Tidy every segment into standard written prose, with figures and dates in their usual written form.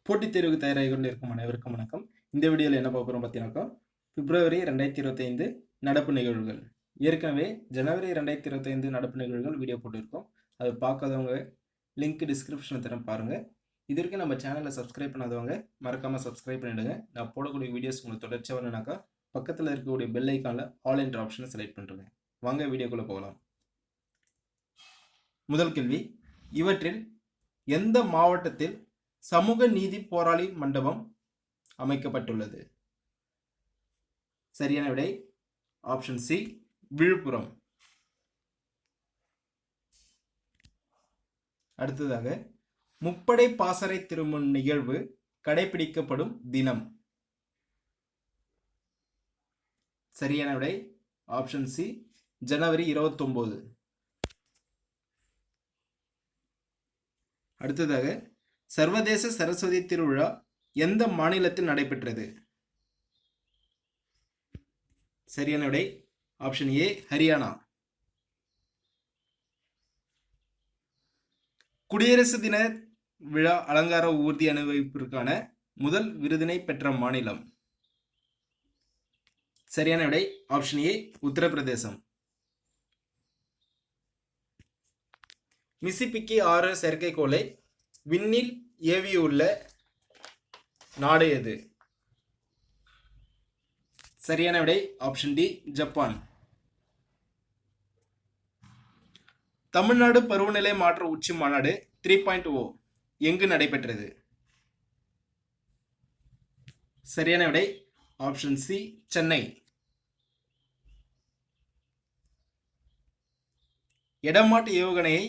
போட்டித் தேர்வுக்கு தயாராகி கொண்டு இருக்கும் அனைவருக்கும் வணக்கம். இந்த வீடியோவில் என்ன பார்க்க போகிறோம் பார்த்தீங்கன்னாக்கா, பிப்ரவரி 2025 நடப்பு நிகழ்வுகள். ஏற்கனவே ஜனவரி 2025 நடப்பு நிகழ்வுகள் வீடியோ போட்டிருக்கோம். அதை பார்க்காதவங்க லிங்க் டிஸ்கிரிப்ஷனில் தரேன் பாருங்கள். இது வரைக்கும் நம்ம சேனலை சப்ஸ்கிரைப் பண்ணாதவங்க மறக்காமல் சப்ஸ்கிரைப் பண்ணிவிடுங்க. நான் போடக்கூடிய வீடியோஸ் உங்களுக்கு தொடர்ச்சியாக வரணுனாக்கா பக்கத்தில் இருக்கக்கூடிய பெல் ஐக்கானில் ஆல் என்ற ஆப்ஷனை செலக்ட் பண்ணுறேங்க. வாங்க வீடியோக்குள்ளே போகலாம். முதல் கேள்வி, இவற்றில் எந்த மாவட்டத்தில் சமூக நீதி போராளி மண்டபம் அமைக்கப்பட்டுள்ளது? சரியான விடை ஆப்ஷன் சி, விழுப்புரம். அடுத்ததாக, முப்படை பாசறை திருமண் நிகழ்வு கடைபிடிக்கப்படும் தினம். சரியான விடை ஆப்ஷன் சி, ஜனவரி 29. அடுத்ததாக, சர்வதேச சரஸ்வதி திருவிழா எந்த மாநிலத்தில் நடைபெற்றது? சரியான விடை ஆப்ஷன் ஏ, ஹரியானா. குடியரசு தின விழா அலங்கார ஊர்தி அணிவகுப்பிற்கான முதல் விருதினை பெற்ற மாநிலம். சரியான விடை ஆப்ஷன் ஏ, உத்தரப்பிரதேசம். மிசிசிப்பி ஆறு செயற்கைக்கோளை விண்ணில் ஏவியுள்ள நாடு எது? சரியான விடை ஆப்ஷன் டி, ஜப்பான். தமிழ்நாடு பருவநிலை மாற்ற உச்சி மாநாடு 3.0 எங்கு நடைபெற்றது? சரியான விடை ஆப்ஷன் சி, சென்னை. இடமாட்டு ஏவுகணையை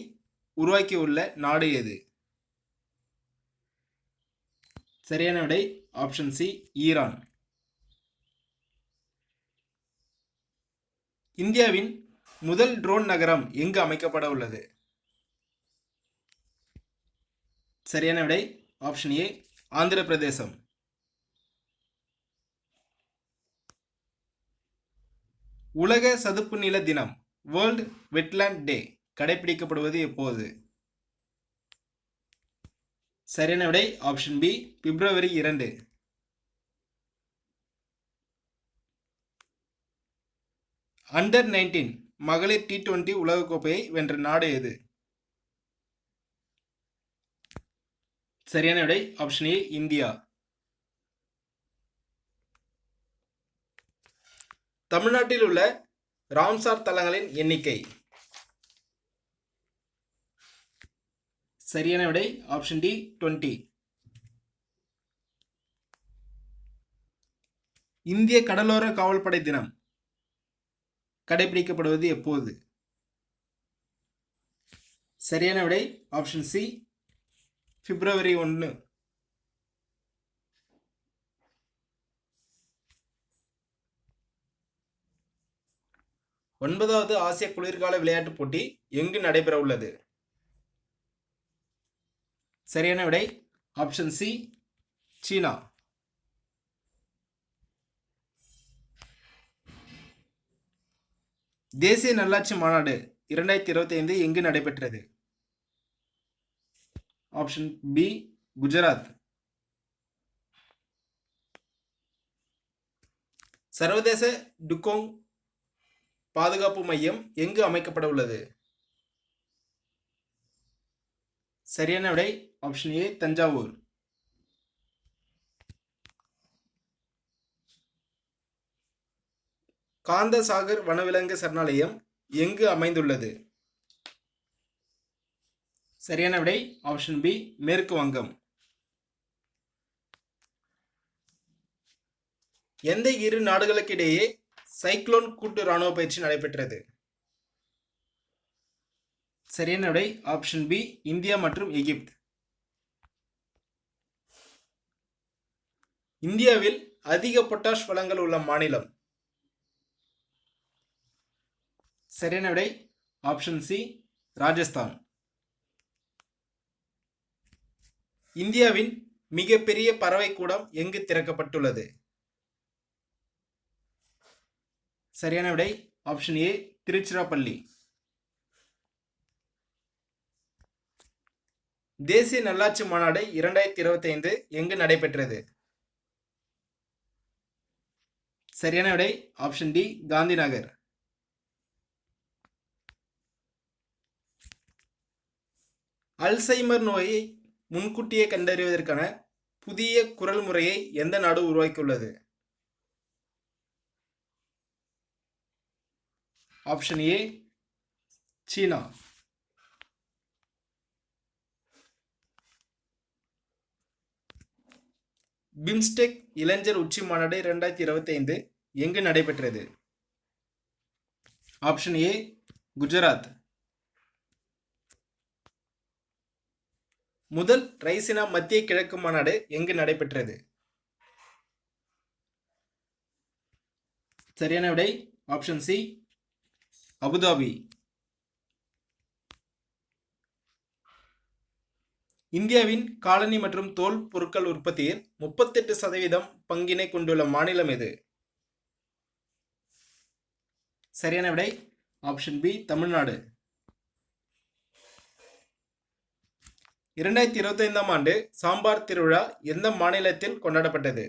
உருவாக்கியுள்ள நாடு எது? சரியான விடை ஆப்ஷன் சி, ஈரான். இந்தியாவின் முதல் ட்ரோன் நகரம் எங்கு அமைக்கப்பட உள்ளது? சரியான விடை ஆப்ஷன் ஏ, ஆந்திர பிரதேசம். உலக சதுப்பு நில தினம், வேர்ல்ட் வெட்லேண்ட் டே கடைபிடிக்கப்படுவது எப்போது? சரியான விடை ஆப்ஷன் பி, பிப்ரவரி 2. அண்டர் 19 மகளிர் T20 உலகக்கோப்பையை வென்ற நாடு எது? சரியான விடை ஆப்ஷன் ஏ, இந்தியா. தமிழ்நாட்டில் உள்ள ராம்சார் தலங்களின் எண்ணிக்கை. சரியான விடை ஆப்ஷன் டி, 20. இந்திய கடலோர காவல்படை தினம் கடைபிடிக்கப்படுவது எப்போது? சரியான விடை ஆப்ஷன் சி, பிப்ரவரி 1. ஒன்பதாவது ஆசிய குளிர்கால விளையாட்டுப் போட்டி எங்கு நடைபெற உள்ளது? சரியான விடை ஆப்ஷன் சி, சீனா. தேசிய நல்லாட்சி மாநாடு 2025 எங்கு நடைபெற்றது? Option B, Gujarat. சர்வதேச டுகோங் பாதுகாப்பு மையம் எங்கு அமைக்கப்பட உள்ளது? சரியான விடை ஆப்ஷன் ஏ, தஞ்சாவூர். காந்தசாகர் வனவிலங்கு சரணாலயம் எங்கு அமைந்துள்ளது? சரியான விடை ஆப்ஷன் பி, மேற்கு வங்கம். எந்த இரு நாடுகளுக்கிடையே சைக்ளோன் கூட்டு ராணுவ பயிற்சி நடைபெற்றது? சரியான விடை ஆப்ஷன் பி, இந்தியா மற்றும் எகிப்து. இந்தியாவில் அதிக பொட்டாஷ் வளங்கள் உள்ள மாநிலம். சரியான விடை ஆப்ஷன் சி, ராஜஸ்தான். இந்தியாவின் மிகப்பெரிய பறவை கூடம் எங்கு திறக்கப்பட்டுள்ளது? சரியான விடை ஆப்ஷன் ஏ, திருச்சிராப்பள்ளி. தேசிய நல்லாட்சி மாநாடு 2025 எங்கு நடைபெற்றது? சரியான விடை option D, Gandhi Nagar. Alzheimer நோயை முன்கூட்டியே கண்டறிவதற்கான புதிய குரல் முறையை எந்த நாடு உருவாக்கியுள்ளது? Option A, China. பிம்ஸ்டெக் இளைஞர் உச்சி மாநாடு 2025 எங்கு நடைபெற்றது? Option A, Gujarat. முதல் ரைசினா மத்திய கிழக்கு மாநாடு எங்கு நடைபெற்றது? சரியான விடை ஆப்ஷன் சி, அபுதாபி. இந்தியாவின் காலனி மற்றும் தோல் பொருட்கள் உற்பத்தியில் 38% பங்கினை கொண்டுள்ள மாநிலம் எது? சரியான விடை ஆப்ஷன் பி, தமிழ்நாடு. 2025 ஆண்டு சாம்பார் திருவிழா எந்த மாநிலத்தில் கொண்டாடப்பட்டது?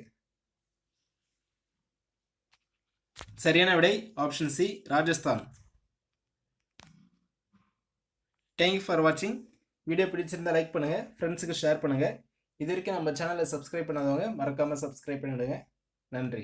சரியான விடை option C, Rajasthan. Thank you for வாட்சிங். வீடியோ பிடிச்சிருந்தா லைக் பண்ணுங்க, ஃப்ரெண்ட்ஸுக்கு ஷேர் பண்ணுங்க. இது வரைக்கும் நம்ம சேனலை சப்ஸ்கிரைப் பண்ணாதவங்க மறக்காம சப்ஸ்கிரைப் பண்ணிடுங்க. நன்றி.